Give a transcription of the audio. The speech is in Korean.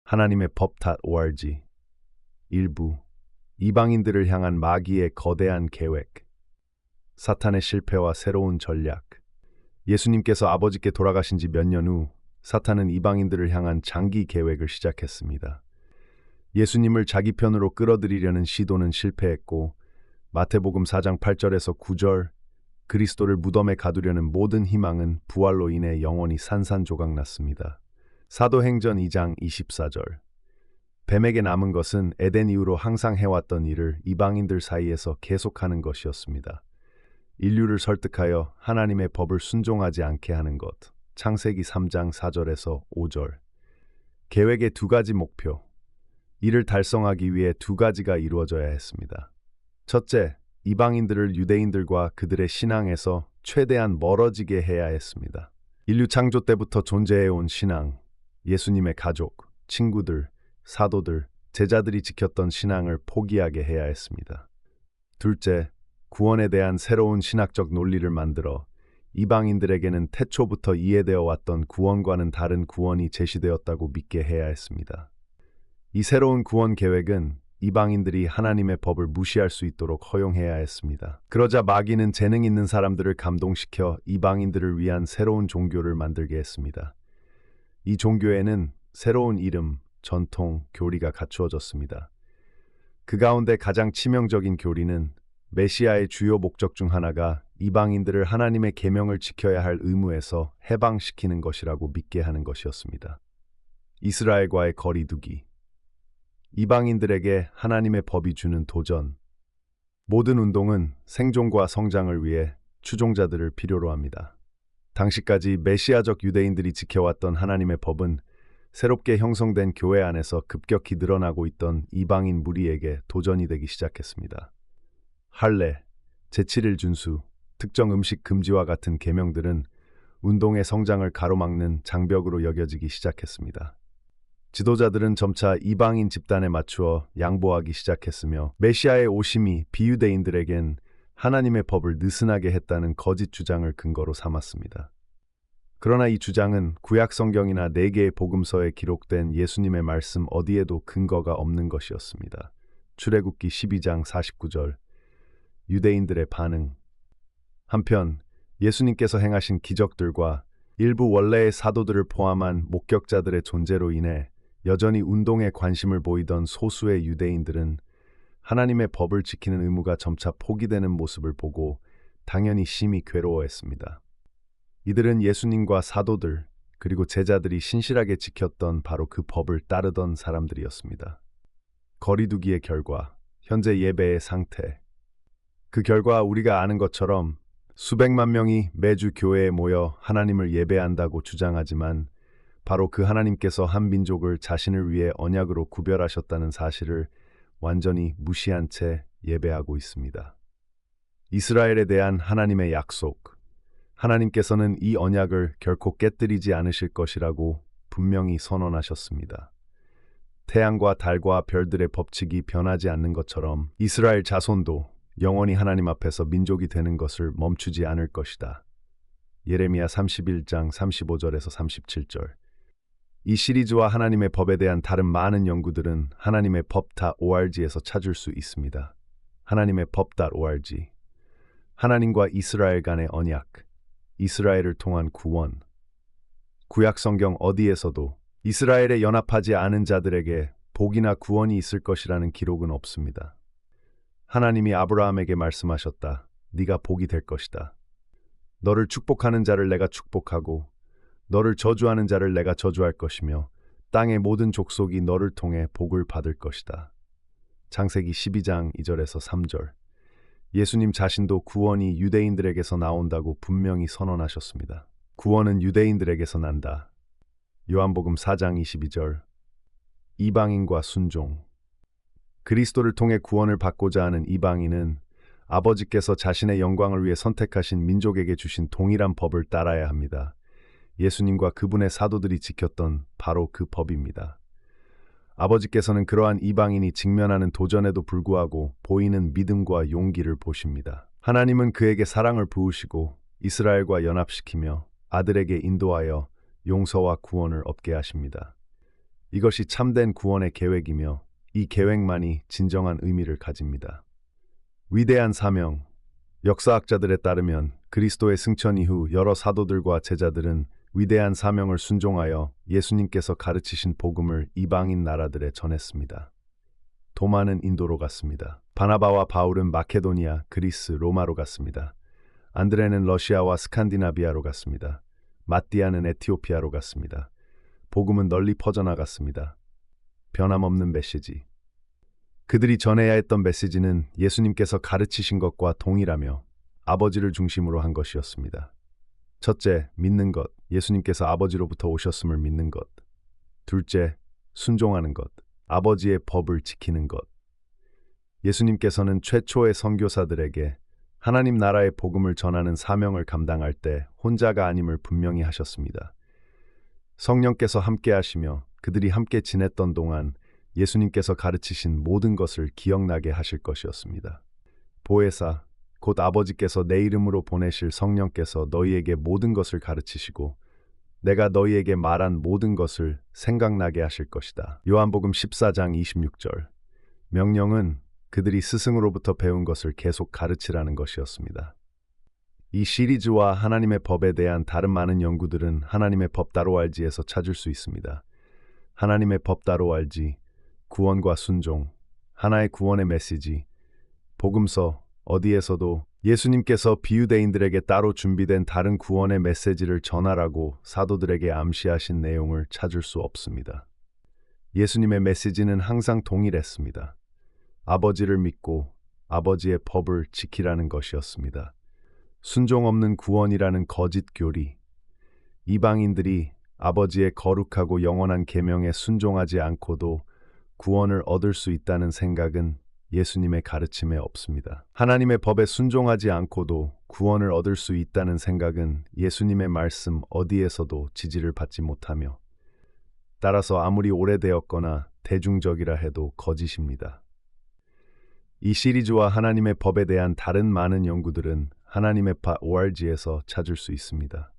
하나님의 법.org. 일부. 이방인들을 향한 마귀의 거대한 계획. 사탄의 실패와 새로운 전략. 예수님께서 아버지께 돌아가신 지 몇 년 후 사탄은 이방인들을 향한 장기 계획을 시작했습니다. 예수님을 자기 편으로 끌어들이려는 시도는 실패했고 마태복음 4장 8절에서 9절 그리스도를 무덤에 가두려는 모든 희망은 부활로 인해 영원히 산산조각났습니다. 사도행전 2장 24절. 뱀에게 남은 것은 에덴 이후로 항상 해왔던 일을 이방인들 사이에서 계속하는 것이었습니다. 인류를 설득하여 하나님의 법을 순종하지 않게 하는 것. 창세기 3장 4절에서 5절. 계획의 두 가지 목표. 이를 달성하기 위해 두 가지가 이루어져야 했습니다. 첫째, 이방인들을 유대인들과 그들의 신앙에서 최대한 멀어지게 해야 했습니다. 인류 창조 때부터 존재해온 신앙, 예수님의 가족, 친구들, 사도들, 제자들이 지켰던 신앙을 포기하게 해야 했습니다. 둘째, 구원에 대한 새로운 신학적 논리를 만들어 이방인들에게는 태초부터 이해되어 왔던 구원과는 다른 구원이 제시되었다고 믿게 해야 했습니다. 이 새로운 구원 계획은 이방인들이 하나님의 법을 무시할 수 있도록 허용해야 했습니다. 그러자 마귀는 재능 있는 사람들을 감동시켜 이방인들을 위한 새로운 종교를 만들게 했습니다. 이 종교에는 새로운 이름, 전통, 교리가 갖추어졌습니다. 그 가운데 가장 치명적인 교리는 메시아의 주요 목적 중 하나가 이방인들을 하나님의 계명을 지켜야 할 의무에서 해방시키는 것이라고 믿게 하는 것이었습니다. 이스라엘과의 거리두기. 이방인들에게 하나님의 법이 주는 도전. 모든 운동은 생존과 성장을 위해 추종자들을 필요로 합니다. 당시까지 메시아적 유대인들이 지켜왔던 하나님의 법은 새롭게 형성된 교회 안에서 급격히 늘어나고 있던 이방인 무리에게 도전이 되기 시작했습니다. 할례, 제7일 준수, 특정 음식 금지와 같은 계명들은 운동의 성장을 가로막는 장벽으로 여겨지기 시작했습니다. 지도자들은 점차 이방인 집단에 맞추어 양보하기 시작했으며 메시아의 오심이 비유대인들에겐 하나님의 법을 느슨하게 했다는 거짓 주장을 근거로 삼았습니다. 그러나 이 주장은 구약 성경이나 4개의 복음서에 기록된 예수님의 말씀 어디에도 근거가 없는 것이었습니다. 출애굽기 12장 49절. 유대인들의 반응. 한편 예수님께서 행하신 기적들과 일부 원래의 사도들을 포함한 목격자들의 존재로 인해 여전히 운동에 관심을 보이던 소수의 유대인들은 하나님의 법을 지키는 의무가 점차 포기되는 모습을 보고 당연히 심히 괴로워했습니다. 이들은 예수님과 사도들 그리고 제자들이 신실하게 지켰던 바로 그 법을 따르던 사람들이었습니다. 거리두기의 결과, 현재 예배의 상태. 그 결과 우리가 아는 것처럼 수백만 명이 매주 교회에 모여 하나님을 예배한다고 주장하지만 바로 그 하나님께서 한 민족을 자신을 위해 언약으로 구별하셨다는 사실을 완전히 무시한 채 예배하고 있습니다. 이스라엘에 대한 하나님의 약속. 하나님께서는 이 언약을 결코 깨뜨리지 않으실 것이라고 분명히 선언하셨습니다. 태양과 달과 별들의 법칙이 변하지 않는 것처럼 이스라엘 자손도 영원히 하나님 앞에서 민족이 되는 것을 멈추지 않을 것이다. 예레미야 31장 35절에서 37절. 이 시리즈와 하나님의 법에 대한 다른 많은 연구들은 하나님의 법.org에서 찾을 수 있습니다. 하나님의 법.org. 하나님과 이스라엘 간의 언약. 이스라엘을 통한 구원. 구약 성경 어디에서도 이스라엘에 연합하지 않은 자들에게 복이나 구원이 있을 것이라는 기록은 없습니다. 하나님이 아브라함에게 말씀하셨다. 네가 복이 될 것이다. 너를 축복하는 자를 내가 축복하고 너를 저주하는 자를 내가 저주할 것이며 땅의 모든 족속이 너를 통해 복을 받을 것이다. 창세기 12장 2절에서 3절. 예수님 자신도 구원이 유대인들에게서 나온다고 분명히 선언하셨습니다. 구원은 유대인들에게서 난다. 요한복음 4장 22절. 이방인과 순종. 그리스도를 통해 구원을 받고자 하는 이방인은 아버지께서 자신의 영광을 위해 선택하신 민족에게 주신 동일한 법을 따라야 합니다. 예수님과 그분의 사도들이 지켰던 바로 그 법입니다. 아버지께서는 그러한 이방인이 직면하는 도전에도 불구하고 보이는 믿음과 용기를 보십니다. 하나님은 그에게 사랑을 부으시고 이스라엘과 연합시키며 아들에게 인도하여 용서와 구원을 얻게 하십니다. 이것이 참된 구원의 계획이며 이 계획만이 진정한 의미를 가집니다. 위대한 사명. 역사학자들에 따르면 그리스도의 승천 이후 여러 사도들과 제자들은 위대한 사명을 순종하여 예수님께서 가르치신 복음을 이방인 나라들에 전했습니다. 도마는 인도로 갔습니다. 바나바와 바울은 마케도니아, 그리스, 로마로 갔습니다. 안드레는 러시아와 스칸디나비아로 갔습니다. 마띠아는 에티오피아로 갔습니다. 복음은 널리 퍼져나갔습니다. 변함없는 메시지. 그들이 전해야 했던 메시지는 예수님께서 가르치신 것과 동일하며 아버지를 중심으로 한 것이었습니다. 첫째, 믿는 것. 예수님께서 아버지로부터 오셨음을 믿는 것. 둘째, 순종하는 것. 아버지의 법을 지키는 것. 예수님께서는 최초의 선교사들에게 하나님 나라의 복음을 전하는 사명을 감당할 때 혼자가 아님을 분명히 하셨습니다. 성령께서 함께 하시며 그들이 함께 지냈던 동안 예수님께서 가르치신 모든 것을 기억나게 하실 것이었습니다. 보혜사, 곧 아버지께서 내 이름으로 보내실 성령께서 너희에게 모든 것을 가르치시고 내가 너희에게 말한 모든 것을 생각나게 하실 것이다. 요한복음 14장 26절. 명령은 그들이 스승으로부터 배운 것을 계속 가르치라는 것이었습니다. 이 시리즈와 하나님의 법에 대한 다른 많은 연구들은 하나님의 법 따로 알지에서 찾을 수 있습니다. 하나님의 법 따로 알지, 구원과 순종, 하나의 구원의 메시지, 복음서, 어디에서도 예수님께서 비유대인들에게 따로 준비된 다른 구원의 메시지를 전하라고 사도들에게 암시하신 내용을 찾을 수 없습니다. 예수님의 메시지는 항상 동일했습니다. 아버지를 믿고 아버지의 법을 지키라는 것이었습니다. 순종 없는 구원이라는 거짓 교리. 이방인들이 아버지의 거룩하고 영원한 계명에 순종하지 않고도 구원을 얻을 수 있다는 생각은 예수님의 가르침에 없습니다. 하나님의 법에 순종하지 않고도 구원을 얻을 수 있다는 생각은 예수님의 말씀 어디에서도 지지를 받지 못하며 따라서 아무리 오래되었거나 대중적이라 해도 거짓입니다. 이 시리즈와 하나님의 법에 대한 다른 많은 연구들은 하나님의 파 ORG에서 찾을 수 있습니다.